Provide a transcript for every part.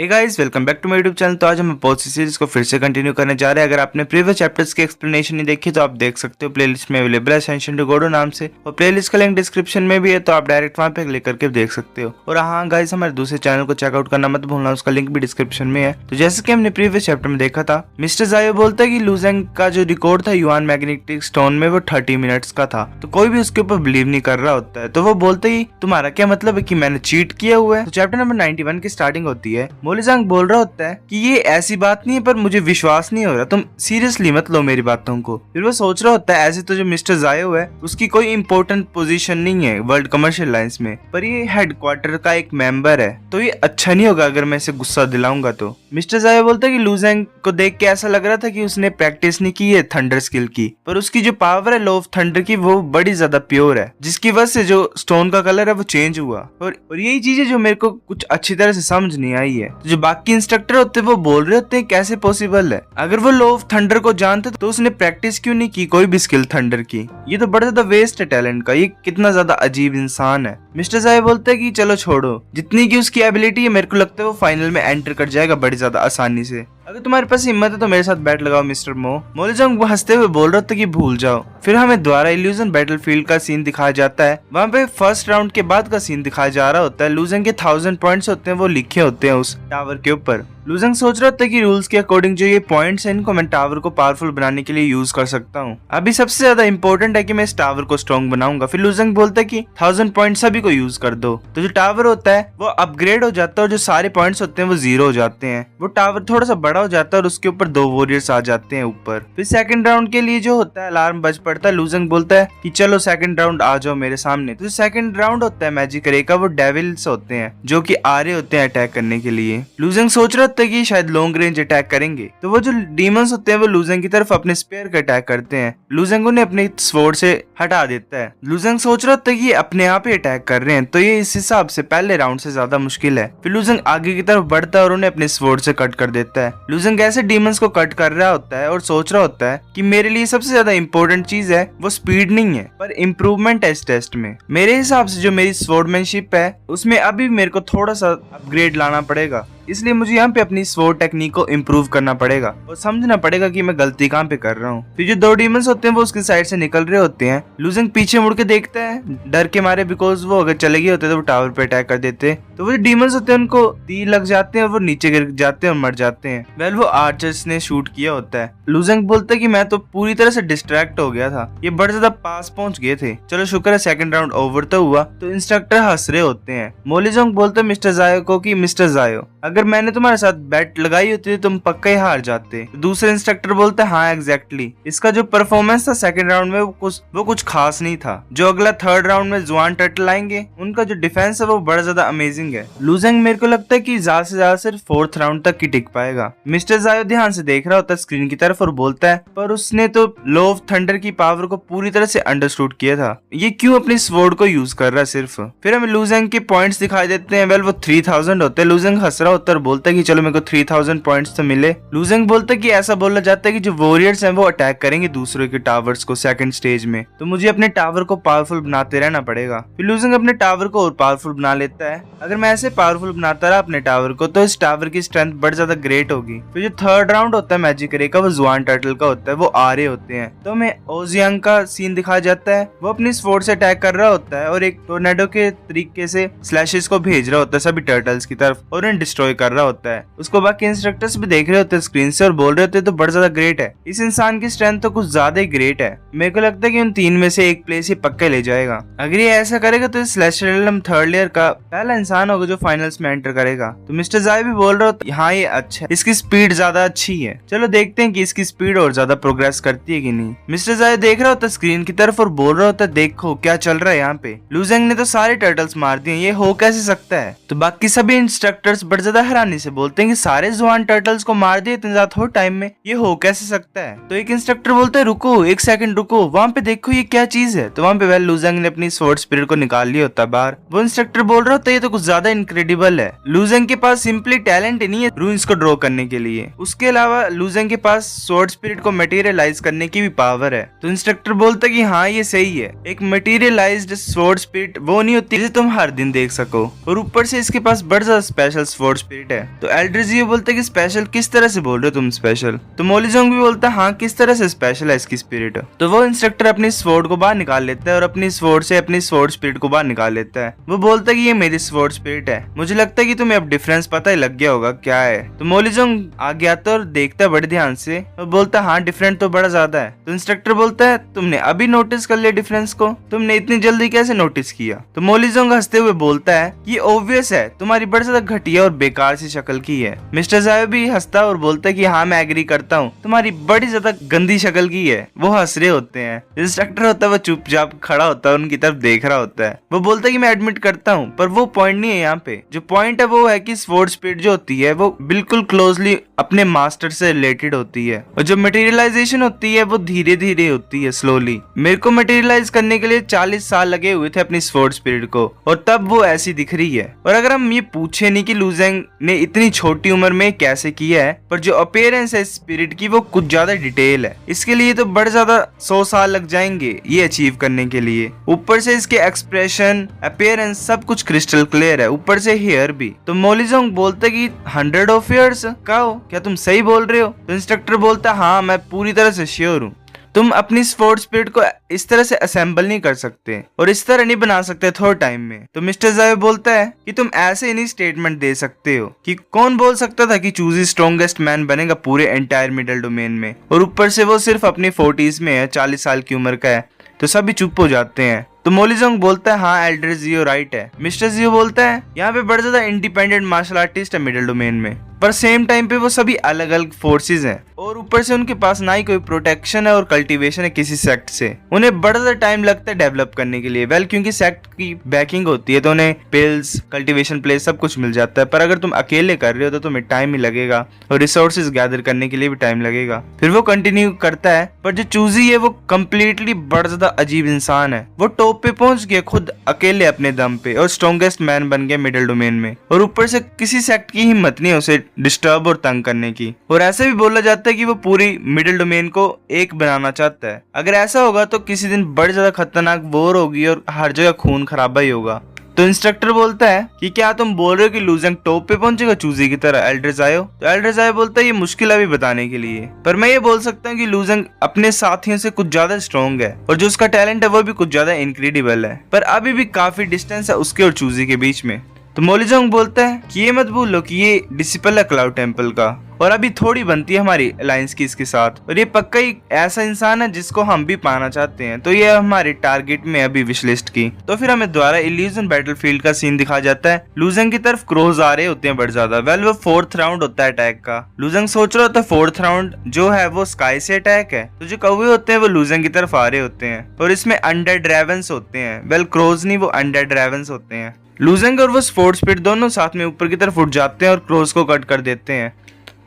Hey guys, welcome back to my YouTube channel. तो आज हम पोस्ट सीरीज को फिर से कंटिन्यू करने जा रहे हैं। अगर आपने प्रीवियस चैप्टर्स की एक्सप्लेनेशन नहीं देखी तो आप देख सकते हो, प्लेलिस्ट में अवेलेबल है असेंशन टू गॉड नाम से, और प्लेलिस्ट का लिंक डिस्क्रिप्शन में भी है, तो आप डायरेक्ट वहां पे क्लिक करके देख सकते हो। और हाँ गाइस, हमारे दूसरे चैनल को चेकआउट करना मत भूलना, उसका लिंक भी डिस्क्रिप्शन में है। तो जैसे कि हमने प्रीवियस चैप्टर में देखा था, मिस्टर जायो बोलता है कि लुजेंग का जो रिकॉर्ड था युआन मैग्नेटिक स्टोन में वो 30 मिनट्स का था। तो कोई भी उसके ऊपर बिलीव नहीं कर रहा होता है। तो वो बोलते ही तुम्हारा क्या मतलब है कि मैंने चीट किया हुआ है। तो चैप्टर नंबर 91 की स्टार्टिंग होती है। मोलिजांग बोल रहा होता है कि ये ऐसी बात नहीं है, पर मुझे विश्वास नहीं हो रहा, तुम सीरियसली मत लो मेरी बातों को। फिर वो सोच रहा होता है ऐसे तो जो मिस्टर जायो है उसकी कोई इंपॉर्टेंट पोजीशन नहीं है वर्ल्ड कमर्शियल लाइंस में, पर ये हेडक्वार्टर का एक मेंबर है, तो ये अच्छा नहीं होगा अगर मैं इसे गुस्सा दिलाऊंगा। तो मिस्टर जायो बोलता है कि लुजेंग को देख के ऐसा लग रहा था कि उसने प्रैक्टिस नहीं की है थंडर स्किल की, पर उसकी जो पावर है लॉ ऑफ थंडर की वो बड़ी ज्यादा प्योर है, जिसकी वजह से जो स्टोन का कलर है वो चेंज हुआ। और यही चीजें जो मेरे को कुछ अच्छी तरह से समझ नहीं आई है। तो जो बाकी इंस्ट्रक्टर होते हैं वो बोल रहे होते हैं कैसे पॉसिबल है, अगर वो लॉ ऑफ थंडर को जानते तो उसने प्रैक्टिस क्यों नहीं की कोई भी स्किल थंडर की। ये तो बड़ा ज्यादा वेस्ट है टैलेंट का, ये कितना ज्यादा अजीब इंसान है। मिस्टर साहब बोलते हैं कि चलो छोड़ो, जितनी की उसकी एबिलिटी है मेरे को लगता है वो फाइनल में एंटर कर जाएगा बड़ी ज्यादा आसानी से। अगर तुम्हारे पास हिम्मत है तो मेरे साथ बैट लगाओ मिस्टर मोलिजांग वो हंसते हुए बोल रहा था कि भूल जाओ। फिर हमें द्वारा इल्यूजन बैटलफील्ड का सीन दिखाया जाता है। वहाँ पे फर्स्ट राउंड के बाद का सीन दिखाया जा रहा होता है। लुजेंग के 1000 पॉइंट्स होते हैं, वो लिखे होते हैं उस टावर के ऊपर। लुजेंग सोच रहा था कि रूल्स के अकॉर्डिंग जो ये पॉइंट्स हैं इनको मैं टावर को पावरफुल बनाने के लिए यूज कर सकता हूँ। अभी सबसे ज्यादा इंपॉर्टेंट है कि मैं इस टावर को स्ट्रॉन्ग बनाऊंगा। फिर लुजेंग बोलता है कि 1000 पॉइंट सभी को यूज कर दो, तो जो टावर होता है वो अपग्रेड हो जाता है और जो सारे पॉइंट्स होते हैं वो 0 हो जाते हैं। वो टावर थोड़ा सा बड़ा हो जाता है और उसके ऊपर 2 वॉरियर्स आ जाते हैं ऊपर। फिर सेकंड राउंड के लिए जो होता है अलार्म बज पड़ता है। लुजेंग बोलता है कि चलो सेकंड राउंड आ जाओ मेरे सामने। तो सेकंड राउंड होता है मैजिक रे का, वो डेविल्स होते हैं जो कि आ रहे होते हैं अटैक करने के लिए। लुजेंग सोच रहा था कि शायद लॉन्ग रेंज अटैक करेंगे, तो वो जो डीमंस होते हैं वो लुजेंग की तरफ अपने स्पेयर का अटैक करते हैं। लुजेंग उन्हें अपने स्वॉर्ड से हटा देता है। लुजेंग सोच रहा था कि ये अपने आप ही अटैक कर रहे हैं, तो ये इस हिसाब से पहले राउंड से ज्यादा मुश्किल है। फिर लुजेंग आगे की तरफ बढ़ता है और उन्हें अपने स्वॉर्ड से कट कर देता है। लुजेंग ऐसे डीमंस को कट कर रहा होता है और सोच रहा होता है कि मेरे लिए सबसे ज्यादा इंपॉर्टेंट चीज है वो स्पीड नहीं है, पर इम्प्रूवमेंट है इस टेस्ट में। मेरे हिसाब से जो मेरी स्वॉर्डमैनशिप है उसमें अभी मेरे को थोड़ा सा अपग्रेड लाना पड़ेगा, इसलिए मुझे यहाँ पे अपनी स्वॉर्ड टेक्निक को इम्प्रूव करना पड़ेगा और समझना पड़ेगा कि मैं गलती कहाँ पे कर रहा हूँ। फिर जो 2 डीमंस होते हैं वो उसकी साइड से निकल रहे होते हैं। लुजेंग पीछे मुड़ के देखता है डर के मारे, बिकॉज वो अगर चले गए होते तो वो टावर पे अटैक कर देते। तो वो जो डीमंस होते हैं उनको तीर लग जाते हैं और वो नीचे गिर जाते हैं और मर जाते हैं। वेल वो आर्चर्स ने शूट किया होता है। लुजेंग बोलता है कि मैं तो पूरी तरह से डिस्ट्रैक्ट हो गया था, ये बड़े ज्यादा पास पहुंच गए थे। चलो शुक्र है सेकंड राउंड ओवर तो हुआ। तो इंस्ट्रक्टर हंस रहे होते हैं। मोलिजांग बोलते हैं मिस्टर जायो को कि मिस्टर जायो, अगर मैंने तुम्हारे साथ बैट लगाई होती तो तुम पक्का ही हार जाते। दूसरे इंस्ट्रक्टर बोलते हैं हाँ एग्जैक्टली, इसका जो परफॉर्मेंस था सेकंड राउंड में वो कुछ खास नहीं था। जो अगला थर्ड राउंड में जुआन टर्टल आएंगे उनका जो डिफेंस है वो बड़ा ज्यादा अमेजिंग है। लुजेंग मेरे को लगता है कि ज्यादा से ज्यादा सिर्फ 4th राउंड तक ही टिक पाएगा। मिस्टर जायो ध्यान से देख रहा होता है स्क्रीन की तरफ और बोलता है पर उसने तो लॉ ऑफ थंडर की पावर को पूरी तरह से अंडरस्टूड किया था, ये क्यों अपनी स्वॉर्ड को यूज कर रहा है सिर्फ। फिर हमें लुजेंग के पॉइंट्स दिखाई देते हैं। वेल वो 3000 होते हैं। लुजेंग हंस रहा होता है और बोलता है कि चलो मेरे को 3000 पॉइंट्स तो मिले। लुजेंग बोलता है कि ऐसा बोला जाता है कि जो वॉरियर्स हैं वो अटैक करेंगे दूसरों के टावर्स को सेकंड स्टेज में, तो मुझे अपने टावर को पावरफुल बनाते रहना पड़ेगा। फिर लुजेंग अपने टावर को और पावरफुल बना लेता है। अगर मैं ऐसे पावरफुल बनाता रहा अपने टावर को तो इस टावर की स्ट्रेंथ बड़ी ज्यादा ग्रेट होगी। फिर जो थर्ड राउंड होता है मैजिक रे का वो जुआन टर्टल का होता है, वो आ रहे होते हैं। तो हमें ओजियांग का सीन दिखाया जाता है। वो अपनी स्वॉर्ड से अटैक कर रहा होता है और एक टोर्नेडो के तरीके से स्लैशेस को भेज रहा होता है सभी टर्टल्स की तरफ और उन्हें डिस्ट्रॉय कर रहा होता है। उसको बाकी इंस्ट्रक्टर्स भी देख रहे होते हैं स्क्रीन से और बोल रहे होते हैं तो बड़ा ज्यादा ग्रेट है, इस इंसान की स्ट्रेंथ तो कुछ ज्यादा ही ग्रेट है। मेरे को लगता है कि उन 3 में से एक प्लेस ही पक्का ले जाएगा। अगर ये ऐसा करेगा तो सेलेस्टियल थर्ड लेयर का पहला इंसान होगा जो फाइनल्स में एंटर करेगा। तो मिस्टर जाय भी बोल रहा होता हाँ ये अच्छा है, इसकी स्पीड ज्यादा अच्छी है, चलो देखते हैं कि इसकी स्पीड और ज्यादा प्रोग्रेस करती है कि नहीं। मिस्टर जाय देख रहा होता स्क्रीन की तरफ और बोल रहा होता देखो क्या चल रहा है यहाँ पे, लुजेंग ने तो सारे टर्टल्स मार दिए, ये हो कैसे सकता है। तो बाकी सभी इंस्ट्रक्टर्स बड़े ज्यादा हैरानी से बोलते हैं कि सारे जुआन टर्टल्स को मार दिए इतने ज्यादा थोड़े टाइम में, ये हो कैसे सकता है। तो एक इंस्ट्रक्टर बोलता है रुको एक सेकंड रुको, वहाँ पे देखो ये क्या चीज है। तो वहाँ पे वेल लुजेंग ने अपनी स्वॉर्ड स्पिरिट को निकाल लिया होता बाहर। वो इंस्ट्रक्टर बोल रहा होता है ये तो कुछ ज्यादा इनक्रेडिबल है, लुजेंग के पास सिंपली टैलेंट ही नहीं है रून्स को ड्रॉ करने के लिए, उसके अलावा लुजेंग के पास स्वॉर्ड स्पिरिट को मटेरियलाइज करने की भी पावर है। तो इंस्ट्रक्टर बोलता है कि हाँ ये सही है, एक मटेरियलाइज्ड स्वॉर्ड स्पिरिट वो नहीं होती जिसे तुम हर दिन देख सको, और ऊपर से इसके पास बड़ा ज्यादा स्पेशल स्वॉर्ड स्पिरिट है। तो एल्ड्रिजियो बोलता है कि स्पेशल किस तरह से बोल रहे हो तुम स्पेशल। तो मोलिजोंग भी बोलता है हाँ किस तरह से स्पेशल है इसकी स्पिरिट। तो वो इंस्ट्रक्टर अपनी स्वॉर्ड को बाहर निकाल लेता है और अपनी स्वॉर्ड से अपनी स्वॉर्ड स्पिरिट को बाहर निकाल लेता है। वो बोलता है कि ये मेरी स्वॉर्ड स्पिरिट है। मुझे लगता है कि तुम्हें अब डिफरेंस पता ही लग गया होगा क्या है। तो मोलिजोंग आगे आता है और देखता है बड़े ध्यान से और बोलता है हाँ डिफरेंट तो बड़ा ज्यादा है। तो इंस्ट्रक्टर बोलता है तुमने अभी नोटिस कर लिया डिफरेंस को, तुमने इतनी जल्दी कैसे नोटिस किया। तो मोलिजोंग हंसते हुए बोलता है ये ऑब्वियस है, तुम्हारी बड़ी ज्यादा घटिया और बेकार सी शक्ल की है। मिस्टर जायो भी हंसता है और बोलता है कि हाँ मैं एग्री करता हूँ, तुम्हारी बड़ी ज्यादा गंदी शक्ल की है। वो हंस रहे होते हैं। इंस्ट्रक्टर होता है वो चुपचाप खड़ा होता है, उनकी तरफ देख रहा होता है। वो बोलता है कि मैं एडमिट करता हूँ, पर वो पॉइंट नहीं है यहाँ पे। जो पॉइंट है वो है कि स्वॉर्ड स्पिरिट जो होती है वो बिल्कुल क्लोजली अपने मास्टर से रिलेटेड होती है और जो मटेरियलाइजेशन होती है वो धीरे धीरे होती है, स्लोली। मेरे को मटेरियलाइज करने के लिए 40 साल लगे हुए थे अपनी स्वॉर्ड स्पिरिट को और तब वो ऐसी दिख रही है। और अगर हम ये पूछे नहीं कि लू ज़ेंग ने इतनी छोटी उम्र में कैसे किया है, पर जो अपीयरेंस है स्पिरिट की वो कुछ ज्यादा डिटेल है। इसके लिए तो बड़े ज्यादा 100 साल लग जाएंगे ये अचीव करने के लिए। ऊपर से इसके एक्सप्रेशन, अपीयरेंस सब कुछ क्रिस्टल क्लियर है, ऊपर से हेयर भी। तो मोलिजोंग बोलता है कि 100 ऑफ ईयर्स कहो, क्या तुम सही बोल रहे हो। तो इंस्ट्रक्टर बोलता है हाँ मैं पूरी तरह से श्योर हूँ। तुम अपनी स्वॉर्ड स्पिरिट को इस तरह से असेंबल नहीं कर सकते और इस तरह नहीं बना सकते थोड़े टाइम में। तो मिस्टर जायो बोलता है कि तुम ऐसे ही नहीं स्टेटमेंट दे सकते हो कि कौन बोल सकता था कि चूजी स्ट्रॉन्गेस्ट मैन बनेगा पूरे एंटायर मिडल डोमेन में, और ऊपर से वो सिर्फ अपनी 40s में है, 40 साल की उम्र का है। तो सभी चुप हो जाते हैं। तो मोलिजोंग बोलता है हाँ एल्डर जियो राइट है। मिस्टर जियो बोलता है यहाँ पे बड़े ज्यादा इंडिपेंडेंट मार्शल आर्टिस्ट है मिडिल डोमेन में, पर सेम टाइम पे वो सभी अलग अलग फोर्सेस हैं और ऊपर से उनके पास ना ही कोई प्रोटेक्शन है और कल्टीवेशन है किसी सेक्ट से। उन्हें बड़ा ज्यादा टाइम लगता है डेवलप करने के लिए। वेल क्योंकि सेक्ट की बैकिंग होती है तो उन्हें पिल्स, कल्टीवेशन प्लेस सब कुछ मिल जाता है। पर अगर तुम अकेले कर रहे हो तो तुम्हें टाइम ही लगेगा और रिसोर्सेज गैदर करने के लिए भी टाइम लगेगा। फिर वो कंटिन्यू करता है, पर जो चूजी है वो कम्प्लीटली बड़ा ज्यादा अजीब इंसान है। वो टॉप पे पहुंच गया खुद अकेले अपने दम पे और स्ट्रॉन्गेस्ट मैन बन गया मिडिल डोमेन में, और ऊपर से किसी सेक्ट की हिम्मत नहीं है उसे डिस्टर्ब और तंग करने की। और ऐसे भी बोला जाता है कि वो पूरी मिडिल डोमेन को एक बनाना चाहता है। अगर ऐसा होगा तो किसी दिन बड़ी ज्यादा खतरनाक वॉर होगी और हर जगह खून खराबा ही होगा। तो इंस्ट्रक्टर बोलता है कि क्या तुम बोल रहे हो कि लू ज़ेंग टॉप पे पहुंचेगा चूजी की तरह एल्डर जायो। तो एल्डर जायो बोलता है ये मुश्किल अभी बताने के लिए, पर मैं ये बोल सकता हूँ कि लू ज़ेंग अपने साथियों से कुछ ज्यादा स्ट्रॉन्ग है और जो उसका टैलेंट है वो भी कुछ ज्यादा इनक्रेडिबल है, पर अभी भी काफी डिस्टेंस है उसके और चूजी के बीच में। तो मोलिजोंग बोलता है कि ये मत भूलो कि ये डिसिपल है क्लाउड टेम्पल का और अभी थोड़ी बनती है हमारी अलायंस की इसके साथ, और ये पक्का ही ऐसा इंसान है जिसको हम भी पाना चाहते हैं। तो ये हमारे टारगेट में अभी विश लिस्ट की। तो फिर हमें दोबारा इल्यूजन बैटलफील्ड का सीन दिखा जाता है। लू ज़ेंग की तरफ क्रोज आ रहे होते हैं बड़े ज्यादा। वेल वो 4th राउंड होता है अटैक का। लू ज़ेंग सोच रहा होता है 4th राउंड जो है वो स्काई से अटैक है। तो जो कौवे होते हैं वो लू ज़ेंग की तरफ आ रहे होते हैं और इसमें अनडेड रेवंस होते हैं। वेल क्रोज नहीं, वो अनडेड रेवंस होते हैं। लू ज़ेंग और वो स्वॉर्ड स्पिरिट दोनों साथ में ऊपर की तरफ उठ जाते हैं और क्रोज को कट कर देते हैं।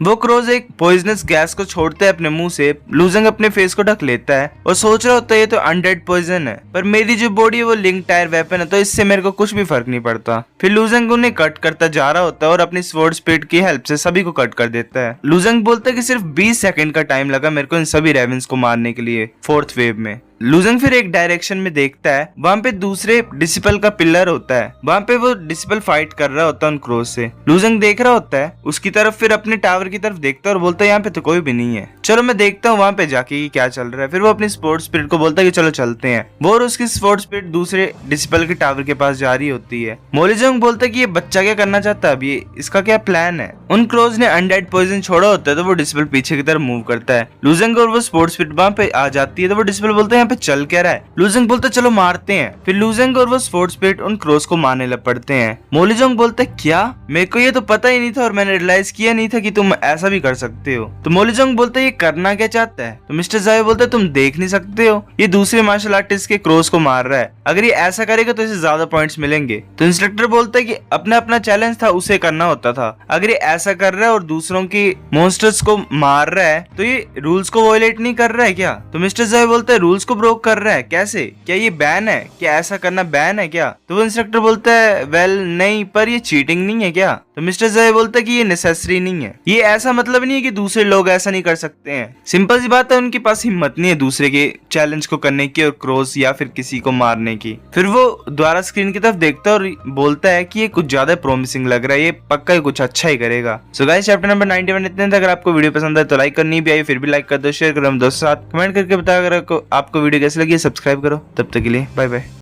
वो क्रोज एक पॉइजनस गैस को छोड़ता है अपने मुंह से। लू ज़ेंग अपने फेस को ढक लेता है और सोच रहा होता है ये तो अनडेड पॉइजन है, पर मेरी जो बॉडी है वो लिंक टायर वेपन है तो इससे मेरे को कुछ भी फर्क नहीं पड़ता। फिर लू ज़ेंग उन्हें कट करता जा रहा होता है और अपनी स्वॉर्ड स्पिरिट की हेल्प से सभी को कट कर देता है। लू ज़ेंग बोलता है कि सिर्फ 20 सेकंड का टाइम लगा मेरे को इन सभी रेवेंस को मारने के लिए 4th वेव में। लू ज़ेंग फिर एक डायरेक्शन में देखता है, वहां पे दूसरे डिसिपल का पिलर होता है। वहां पे वो डिसिपल फाइट कर रहा होता है उन क्रोज से। लू ज़ेंग देख रहा होता है उसकी तरफ, फिर अपने टावर की तरफ देखता है और बोलता है यहाँ पे तो कोई भी नहीं है, चलो मैं देखता हूँ वहां पे जाके क्या चल रहा है। फिर वो अपनी स्पोर्ट स्पिरिट को बोलता है कि चलो चलते हैं। वो और उसकी स्पोर्ट स्पिरिट दूसरे डिसिपल के टावर के पास जा रही होती है। मोलिजोंग बोलता है कि ये बच्चा क्या करना चाहता है, अभी इसका क्या प्लान है। उन क्रोज ने अनडेड पॉइजन छोड़ा होता है तो वो डिसिपल पीछे की तरफ मूव करता है। लू ज़ेंग और वो स्पोर्ट स्पिरिट वहां पे आ जाती है तो वो डिसिपल बोलता है यहाँ पे चल क्या रहा है। लू ज़ेंग बोलता है चलो मारते हैं। फिर लू ज़ेंग और वो स्पोर्ट स्पिरिट उन क्रोज को मारने लग पड़ते हैं। मोलिजोंग बोलता है क्या, मेरे को ये तो पता ही नहीं था और मैंने रियलाइज किया नहीं था कि तुम ऐसा भी कर सकते हो। तो मोलिजोंग बोलता है ये करना क्या चाहता है। तो मिस्टर जायो बोलता है तुम देख नहीं सकते हो, ये दूसरे मार्शल आर्टिस्ट के क्रोज को मार रहा है, अगर ये ऐसा करेगा तो इसे ज्यादा पॉइंट्स मिलेंगे। तो इंस्ट्रक्टर बोलता है कि अपना अपना चैलेंज था उसे करना होता था, अगर ये ऐसा कर रहा है और दूसरों की मॉन्स्टर्स को मार रहा है तो ये रूल्स को वायलेट नहीं कर रहा है क्या। तो मिस्टर जायो बोलता है रूल्स को को ब्रोक कर रहा है, कैसे, क्या ये बैन है, क्या ऐसा करना बैन है क्या? तो वो इंस्ट्रक्टर बोलता है वेल नहीं, पर ये चीटिंग नहीं है क्या? तो मिस्टर जय बोलता है कि ये नेसेसरी नहीं है, ये ऐसा मतलब नहीं है कि दूसरे लोग ऐसा नहीं कर सकते हैं। सिंपल सी बात है, उनके पास हिम्मत नहीं है दूसरे के चैलेंज को करने की और क्रॉस या फिर किसी को मारने की। फिर वो दोबारा स्क्रीन की तरफ देखता है और बोलता है कि ये कुछ ज्यादा प्रॉमिसिंग लग रहा है, ये पक्का ही कुछ अच्छा ही करेगा। सो गाइस चैप्टर नंबर 91 इतने थे। अगर आपको वीडियो पसंद है तो लाइक करनी भी आई, फिर भी लाइक कर दो, शेयर करो, दोस्तों साथ कमेंट करके बताओ अगर आपको वीडियो कैसी लगी, सब्सक्राइब करो। तब तक के लिए बाय बाय।